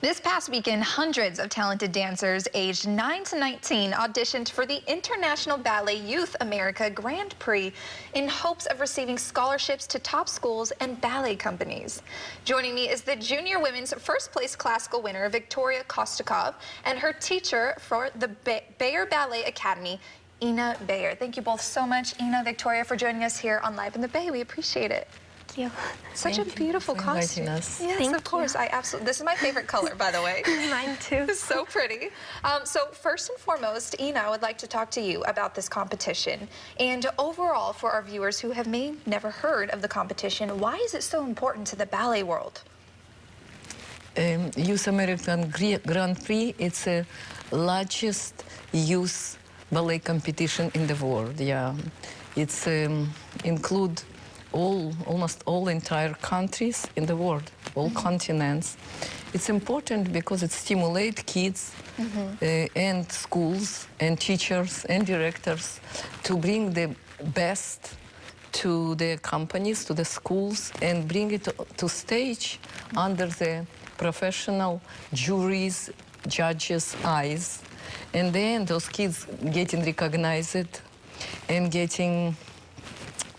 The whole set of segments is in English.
This past weekend, hundreds of talented dancers aged 9 to 19 auditioned for the International Ballet Youth America Grand Prix in hopes of receiving scholarships to top schools and ballet companies. Joining me is the junior women's first place classical winner, Victoria Kostikov, and her teacher for the Bayer Ballet Academy, Ina Bayer. Thank you both so much, Ina, Victoria, for joining us here on Live in the Bay. We appreciate it. Thank you. Such a beautiful costume. Yes, Thank of course. you. I absolutely. This is my favorite color, by the way. Mine too. It's so pretty. So first and foremost, Ina, I would like to talk to you about this competition. And overall, for our viewers who have never heard of the competition, why is it so important to the ballet world? Youth American Grand Prix, it's the largest youth ballet competition in the world. Yeah, it's include almost all entire countries in the world, all continents. It's important because it stimulates kids and schools and teachers and directors to bring the best to the companies, to the schools, and bring it to stage under the professional juries, judges' eyes. And then those kids getting recognized and getting,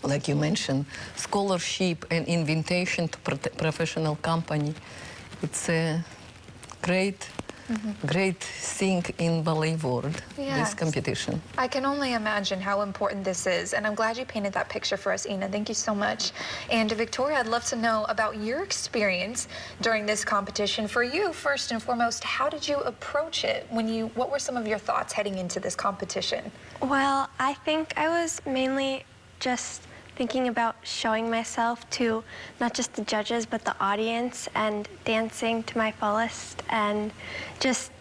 like you mentioned, scholarship and invitation to professional company. It's a great thing in ballet world, this competition. I can only imagine how important this is, and I'm glad you painted that picture for us, Ina. Thank you so much. And Victoria, I'd love to know about your experience during this competition. For you, first and foremost, how did you approach it? What were some of your thoughts heading into this competition? Well, I think I was mainly just thinking about showing myself to not just the judges but the audience, and dancing to my fullest and just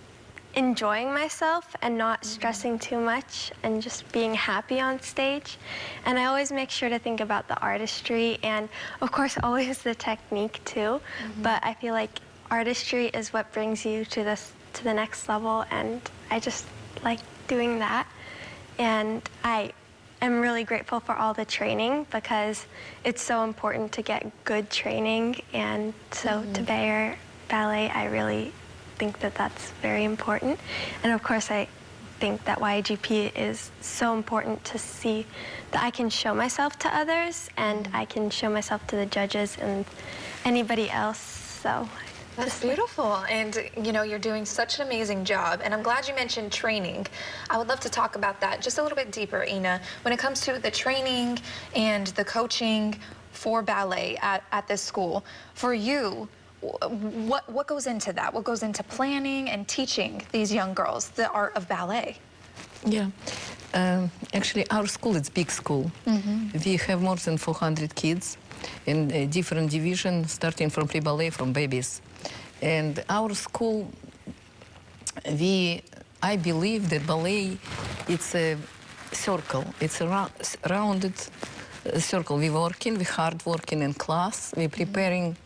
enjoying myself and not stressing too much and just being happy on stage. And I always make sure to think about the artistry and of course always the technique too, but I feel like artistry is what brings you to the next level, and I just like doing that. And I'm really grateful for all the training because it's so important to get good training, and so to Bayer Ballet, I really think that that's very important. And of course, I think that YAGP is so important to see that I can show myself to others and I can show myself to the judges and anybody else. So that's beautiful, and you know, you're doing such an amazing job, and I'm glad you mentioned training. I would love to talk about that just a little bit deeper, Ina. When it comes to the training and the coaching for ballet at this school, for you, what goes into that? What goes into planning and teaching these young girls the art of ballet? Yeah, actually our school is a big school. We have more than 400 kids in different divisions, starting from pre-ballet, from babies. And our school, I believe that ballet, it's a circle. It's a rounded circle. We're hard working in class. We're preparing,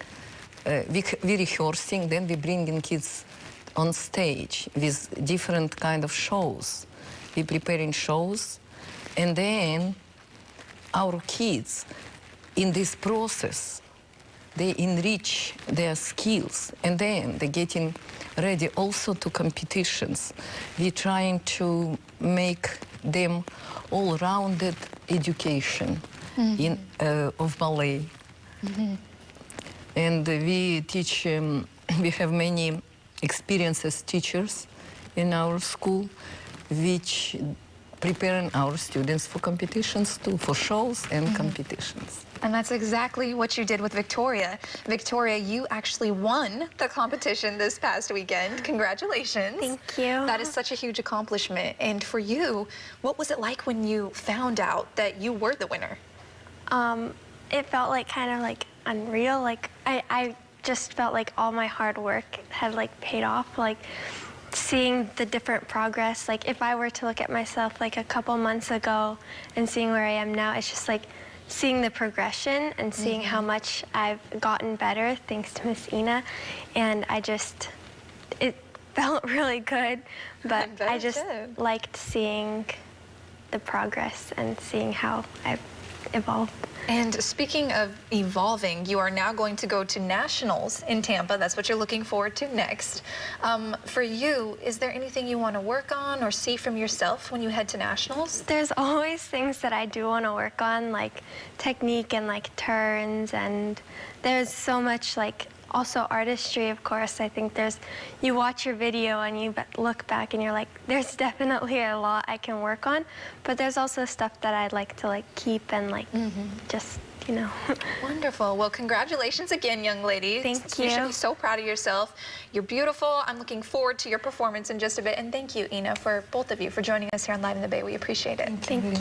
we're rehearsing, then we're bringing kids on stage with different kind of shows. We're preparing shows, and then our kids, in this process, they enrich their skills, and then they're getting ready also to competitions. We're trying to make them all-rounded education of ballet. And we teach, we have many experienced teachers in our school, which preparing our students for competitions too, for shows and competitions. And that's exactly what you did with Victoria. Victoria, you actually won the competition this past weekend. Congratulations. Thank you. That is such a huge accomplishment. And for you, what was it like when you found out that you were the winner? It felt like kind of like unreal. Like I just felt like all my hard work had like paid off. Like seeing the different progress. Like if I were to look at myself like a couple months ago and seeing where I am now, it's just like seeing the progression and seeing how much I've gotten better thanks to Miss Ina. And it felt really good, but I just liked seeing the progress and seeing how I've evolve. And speaking of evolving, you are now going to go to nationals in Tampa. That's what you're looking forward to next. For you, is there anything you want to work on or see from yourself when you head to nationals? There's always things that I do want to work on, like technique and like turns, and there's so much like also artistry, of course. I think you watch your video and you look back and you're like, there's definitely a lot I can work on, but there's also stuff that I'd like to like keep and like just, you know. Wonderful. Well, congratulations again, young lady. Thank you. You should be so proud of yourself. You're beautiful. I'm looking forward to your performance in just a bit. And thank you, Ina, for both of you for joining us here on Live in the Bay. We appreciate it. Thank you.